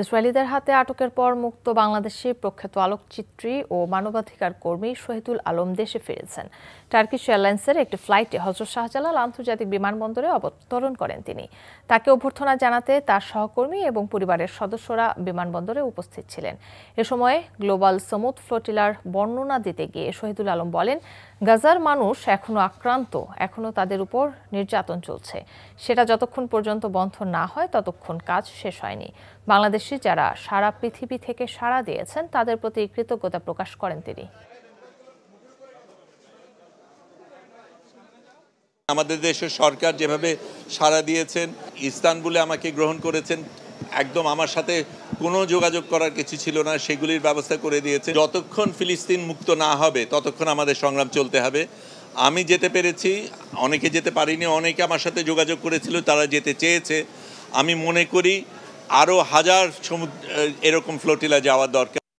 ইসরায়েলিদের হাতে আটকের পর মুক্ত বাংলাদেশি প্রখ্যাত আলোকচিত্রী ও মানবাধিকার কর্মী শহীদুল আলম দেশে ফিরেছেন। টার্কিশ এয়ারলাইন্সের একটি ফ্লাইটে হযরত শাহজালাল আন্তর্জাতিক বিমানবন্দরে অবতরণ করেন তিনি। তাকে অভ্যর্থনা জানাতে তার সহকর্মী এবং পরিবারের সদস্যরা বিমানবন্দরে উপস্থিত ছিলেন। এ সময় গ্লোবাল সমুদ ফ্লোটিলার বর্ণনা দিতে গিয়ে শহীদুল আলম বলেন, গাজার মানুষ এখনো আক্রান্ত, এখনো তাদের উপর নির্যাতন চলছে। সেটা যতক্ষণ পর্যন্ত বন্ধ না হয় ততক্ষণ কাজ শেষ হয়নি। বাংলাদেশি যারা সারা পৃথিবী থেকে সাড়া দিয়েছেন তাদের প্রতি কৃতজ্ঞতা প্রকাশ করেন তিনি। আমাদের দেশের সরকার যেভাবে সাড়া দিয়েছেন, ইস্তানবুলে আমাকে গ্রহণ করেছেন, একদম আমার সাথে কোনো যোগাযোগ করার কিছু ছিল না, সেগুলির ব্যবস্থা করে দিয়েছে। যতক্ষণ ফিলিস্তিন মুক্ত না হবে ততক্ষণ আমাদের সংগ্রাম চলতে হবে। আমি যেতে পেরেছি, অনেকে যেতে পারিনি, অনেকে আমার সাথে যোগাযোগ করেছিল, তারা যেতে চেয়েছে। আমি মনে করি আরও হাজার এরকম ফ্লোটিলা যাওয়ার দরকার।